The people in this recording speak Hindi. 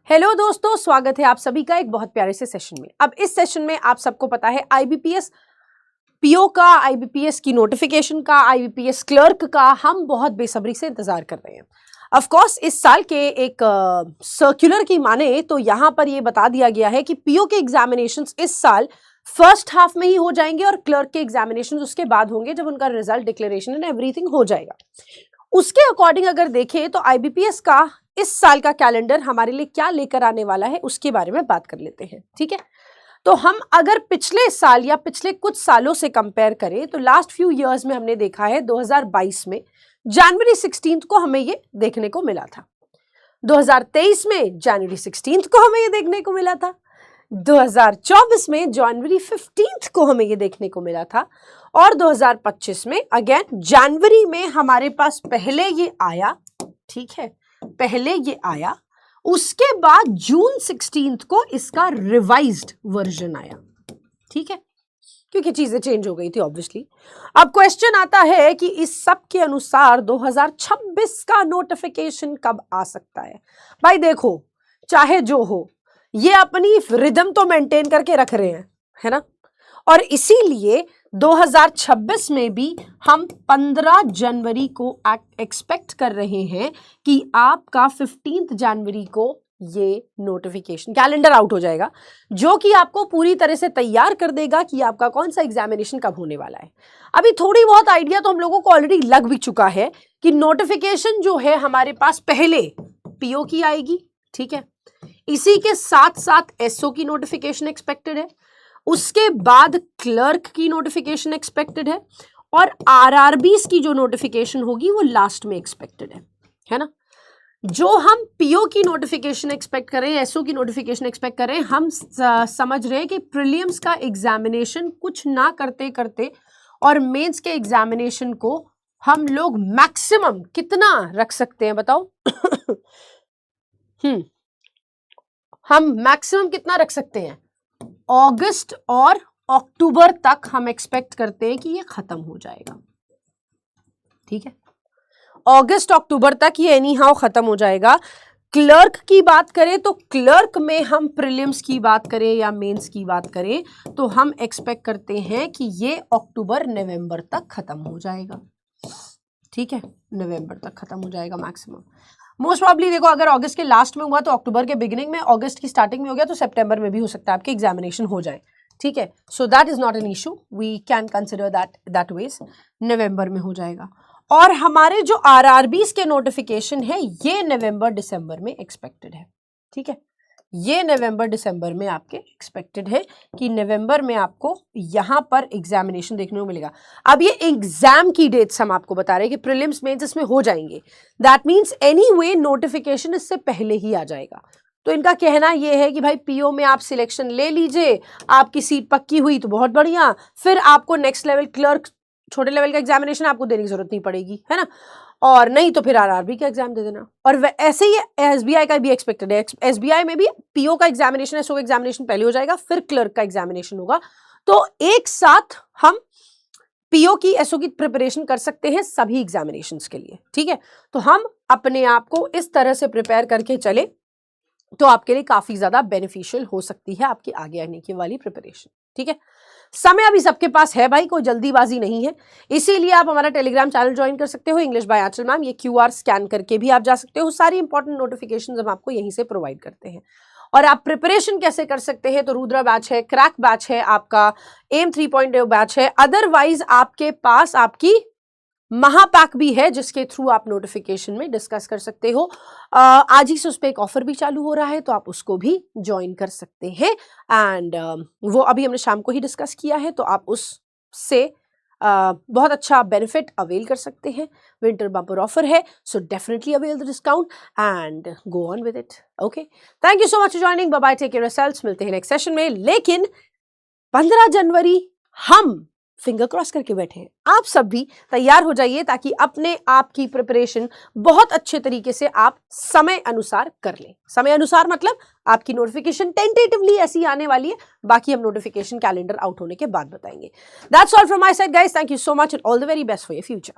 हेलो दोस्तों, स्वागत है आप सभी का एक बहुत प्यारे से सेशन में। अब इस सेशन में आप सबको पता है आईबीपीएस पीओ का, आईबीपीएस की नोटिफिकेशन का, आईबीपीएस क्लर्क का हम बहुत बेसब्री से इंतजार कर रहे हैं। ऑफ कोर्स इस साल के एक सर्कुलर की माने तो यहाँ पर ये बता दिया गया है कि पीओ के एग्जामिनेशंस इस साल फर्स्ट हाफ में ही हो जाएंगे और क्लर्क के एग्जामिनेशंस उसके बाद होंगे जब उनका रिजल्ट डिक्लेरेशन एंड एवरीथिंग हो जाएगा। उसके अकॉर्डिंग अगर देखें तो आईबीपीएस का इस साल का कैलेंडर हमारे लिए क्या लेकर आने वाला है उसके बारे में बात कर लेते हैं। ठीक है, तो हम अगर पिछले साल या पिछले कुछ सालों से कंपेयर करें तो लास्ट फ्यू इयर्स में हमने देखा है 2022 में जनवरी 16 को हमें ये देखने को मिला था, 2023 में जनवरी 16 को हमें ये देखने को मिला था, 2024 में जनवरी 15 को हमें ये देखने को मिला था और 2025 में अगेन जनवरी में हमारे पास पहले ये आया। ठीक है, पहले ये आया, उसके बाद जून 16 को इसका रिवाइज्ड वर्जन आया। ठीक है, क्योंकि चीजें चेंज हो गई थी ऑब्वियसली। अब क्वेश्चन आता है कि इस सब के अनुसार 2026 का नोटिफिकेशन कब आ सकता है। भाई देखो, चाहे जो हो, ये अपनी रिदम तो मेंटेन करके रख रहे हैं, है ना, और इसीलिए 2026 में भी हम 15 जनवरी को एक्सपेक्ट कर रहे हैं कि आपका 15 जनवरी को ये नोटिफिकेशन कैलेंडर आउट हो जाएगा, जो कि आपको पूरी तरह से तैयार कर देगा कि आपका कौन सा एग्जामिनेशन कब होने वाला है। अभी थोड़ी बहुत आइडिया तो हम लोगों को ऑलरेडी लग भी चुका है कि नोटिफिकेशन जो है हमारे पास पहले पीओ की आएगी। ठीक है, इसी के साथ साथ एसओ की नोटिफिकेशन एक्सपेक्टेड है, उसके बाद क्लर्क की नोटिफिकेशन एक्सपेक्टेड है और आरआरबीस की जो नोटिफिकेशन होगी वो लास्ट में एक्सपेक्टेड है ना। जो हम पीओ की नोटिफिकेशन एक्सपेक्ट करें, एसओ की नोटिफिकेशन एक्सपेक्ट करें, हम समझ रहे हैं कि प्रीलिम्स का एग्जामिनेशन कुछ ना करते करते और मेंस के एग्जामिनेशन को हम लोग मैक्सिमम कितना रख सकते हैं बताओ? हम मैक्सिमम कितना रख सकते हैं? अगस्त और अक्टूबर तक हम एक्सपेक्ट करते हैं कि ये खत्म हो जाएगा। ठीक है, अगस्त अक्टूबर तक ये एनी हाउ खत्म हो जाएगा। क्लर्क की बात करें तो क्लर्क में हम प्रीलिम्स की बात करें या मेंस की बात करें तो हम एक्सपेक्ट करते हैं कि ये अक्टूबर नवंबर तक खत्म हो जाएगा। ठीक है, नवंबर तक खत्म हो जाएगा मैक्सिमम। मोस्ट प्रॉब्ली देखो, अगर अगस्त के लास्ट में हुआ तो अक्टूबर के बिगिनिंग में, अगस्त की स्टार्टिंग में हो गया तो सितंबर में भी हो सकता है आपके एग्जामिनेशन हो जाए। ठीक है, so that is not an issue, we can consider that ways. नवंबर में हो जाएगा और हमारे जो आरआरबीस के नोटिफिकेशन है ये नवंबर दिसंबर में एक्सपेक्टेड है। ठीक है, ये नवंबर दिसंबर में आपके एक्सपेक्टेड है कि नवंबर में आपको यहां पर एग्जामिनेशन देखने को मिलेगा। अब ये एग्जाम की डेट्स हम आपको बता रहे हैं कि प्रीलिम्स मेंस इसमें हो जाएंगे, दैट मींस एनीवे नोटिफिकेशन इससे पहले ही आ जाएगा। तो इनका कहना यह है कि भाई पीओ में आप सिलेक्शन ले लीजिए, आपकी सीट पक्की हुई तो बहुत बढ़िया, फिर आपको नेक्स्ट लेवल क्लर्क छोटे लेवल का एग्जामिनेशन आपको देने की जरूरत नहीं पड़ेगी, है ना, और नहीं तो फिर आरआरबी का एग्जाम दे देना। और ऐसे ही एसबीआई का भी एक्सपेक्टेड है, एसबीआई में भी पीओ का एग्जामिनेशन, एसओ का एग्जामिनेशन पहले हो जाएगा, फिर क्लर्क का एग्जामिनेशन होगा। तो एक साथ हम पीओ की, एसओ की प्रिपरेशन कर सकते हैं सभी एग्जामिनेशंस के लिए। ठीक है, तो हम अपने आप को इस तरह से प्रिपेयर करके चले तो आपके लिए काफी ज्यादा बेनिफिशियल हो सकती है आपकी आगे आने की वाली प्रिपरेशन। ठीक है, समय अभी सबके पास है भाई, कोई जल्दीबाजी नहीं है, इसीलिए आप हमारा टेलीग्राम चैनल ज्वाइन कर सकते हो, इंग्लिश बाय आंचल मैम। ये क्यूआर स्कैन करके भी आप जा सकते हो, सारी इंपॉर्टेंट नोटिफिकेशंस हम आपको यहीं से प्रोवाइड करते हैं। और आप प्रिपरेशन कैसे कर सकते हैं तो रुद्रा बैच है, क्रैक बैच है, आपका एम 3.0 बैच है, अदरवाइज आपके पास आपकी महापैक भी है जिसके थ्रू आप नोटिफिकेशन में डिस्कस कर सकते हो। आज ही से उस पर एक ऑफर भी चालू हो रहा है तो आप उसको भी ज्वाइन कर सकते हैं एंड वो अभी हमने शाम को ही डिस्कस किया है तो आप उससे बहुत अच्छा बेनिफिट अवेल कर सकते हैं। विंटर बम्पर ऑफर है, so definitely avail the discount and go on with it. Okay, thank you so much for joining, bye bye, take care yourselves, मिलते हैं नेक्स्ट सेशन में। लेकिन 15 जनवरी हम फिंगर क्रॉस करके बैठे हैं, आप सब भी तैयार हो जाइए ताकि अपने आप की प्रिपरेशन बहुत अच्छे तरीके से आप समय अनुसार कर लें। समय अनुसार मतलब आपकी नोटिफिकेशन टेंटेटिवली ऐसी आने वाली है, बाकी हम नोटिफिकेशन कैलेंडर आउट होने के बाद बताएंगे। That's all from my side guys, thank you so much and all the very best for your future.